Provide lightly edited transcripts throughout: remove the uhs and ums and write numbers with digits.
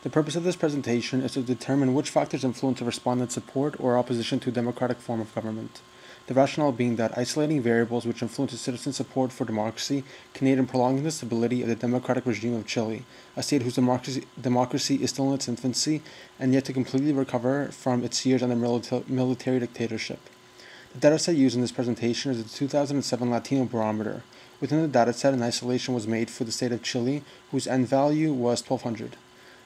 The purpose of this presentation is to determine which factors influence a respondent's support or opposition to a democratic form of government. The rationale being that isolating variables which influence a citizen's support for democracy can aid in prolonging the stability of the democratic regime of Chile, a state whose democracy is still in its infancy and yet to completely recover from its years under military dictatorship. The dataset used in this presentation is the 2007 Latino Barometer. Within the dataset, an isolation was made for the state of Chile, whose end value was 1200.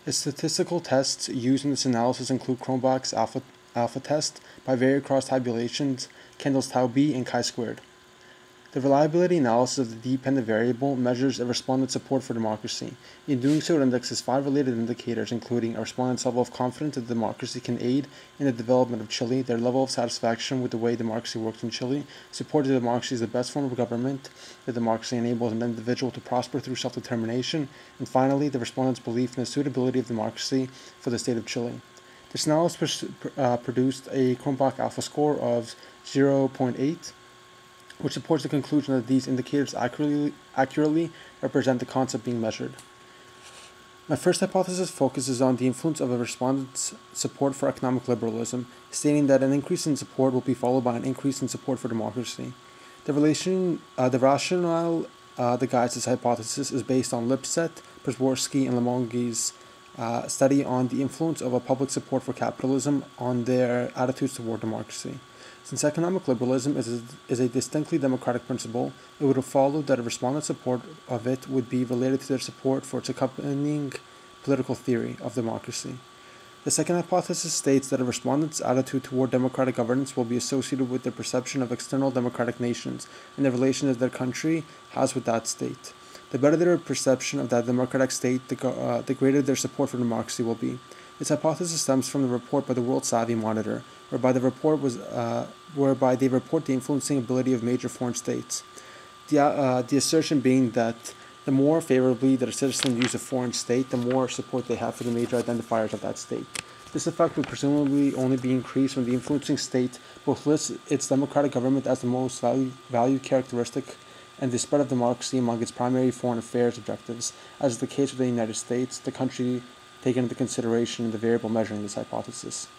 The statistical tests used in this analysis include Cronbach's alpha test, bivariate cross tabulations, Kendall's tau b, and chi-squared. The reliability analysis of the dependent variable measures a respondent's support for democracy. In doing so, it indexes 5 related indicators, including a respondent's level of confidence that democracy can aid in the development of Chile, their level of satisfaction with the way democracy works in Chile, support that democracy is the best form of government, that democracy enables an individual to prosper through self-determination, and finally, the respondent's belief in the suitability of democracy for the state of Chile. This analysis produced a Cronbach alpha score of 0.8, which supports the conclusion that these indicators accurately represent the concept being measured. My first hypothesis focuses on the influence of a respondent's support for economic liberalism, stating that an increase in support will be followed by an increase in support for democracy. The rationale that guides this hypothesis is based on Lipset, Przeworski, and Lemongi's study on the influence of a public support for capitalism on their attitudes toward democracy. Since economic liberalism is a distinctly democratic principle, it would have followed that a respondent's support of it would be related to their support for its accompanying political theory of democracy. The second hypothesis states that a respondent's attitude toward democratic governance will be associated with their perception of external democratic nations and the relation that their country has with that state. The better their perception of that democratic state, the greater their support for democracy will be. This hypothesis stems from the report by the World Savvy Monitor, whereby they report the influencing ability of major foreign states. The assertion being that the more favorably that a citizen views a foreign state, the more support they have for the major identifiers of that state. This effect would presumably only be increased when the influencing state both lists its democratic government as the most valued characteristic and the spread of democracy among its primary foreign affairs objectives, as is the case with the United States, the country taken into consideration in the variable measuring this hypothesis.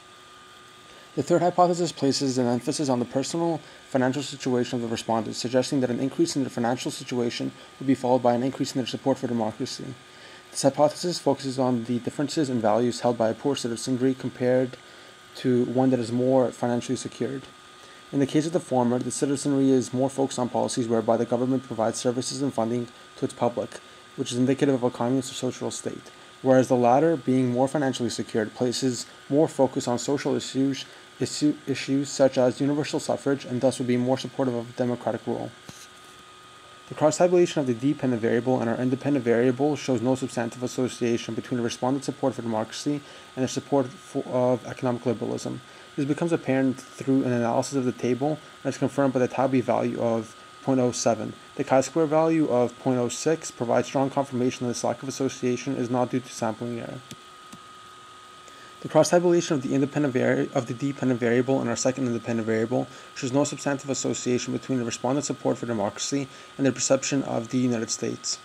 The third hypothesis places an emphasis on the personal financial situation of the respondents, suggesting that an increase in their financial situation would be followed by an increase in their support for democracy. This hypothesis focuses on the differences in values held by a poor citizenry compared to one that is more financially secured. In the case of the former, the citizenry is more focused on policies whereby the government provides services and funding to its public, which is indicative of a communist or social state, whereas the latter, being more financially secured, places more focus on social issues such as universal suffrage, and thus would be more supportive of a democratic rule. The cross-tabulation of the dependent variable and our independent variable shows no substantive association between the respondent's support for democracy and their support of economic liberalism. This becomes apparent through an analysis of the table and is confirmed by the tau b value of 0.07. The chi-square value of 0.06 provides strong confirmation that this lack of association is not due to sampling error. The cross-tabulation of the dependent variable and our second independent variable shows no substantive association between the respondent's support for democracy and their perception of the United States.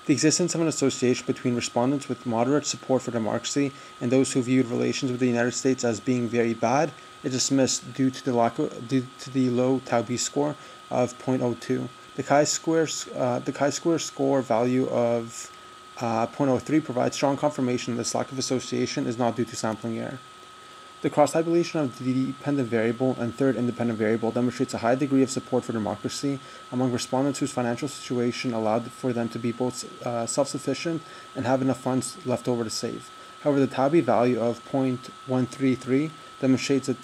The existence of an association between respondents with moderate support for democracy and those who viewed relations with the United States as being very bad is dismissed due to the low tau b score of 0.02. The chi-square score value of 0.03 provides strong confirmation that this lack of association is not due to sampling error. The cross-tabulation of the dependent variable and third independent variable demonstrates a high degree of support for democracy among respondents whose financial situation allowed for them to be both self-sufficient and have enough funds left over to save. However, the tau b value of 0.133 demonstrates that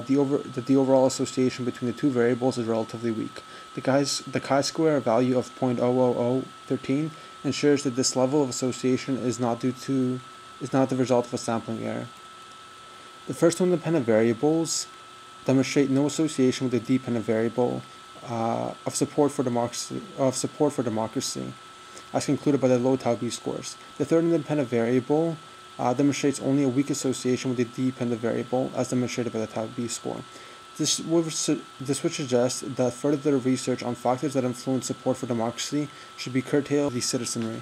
the overall association between the two variables is relatively weak. The chi-square value of 0.00013 ensures that this level of association is not the result of a sampling error. The first two independent variables demonstrate no association with the dependent variable of support for democracy, as concluded by the low tau b scores. The third independent variable demonstrates only a weak association with the dependent variable, as demonstrated by the tau b score. This would suggest that further research on factors that influence support for democracy should be curtailed by the citizenry.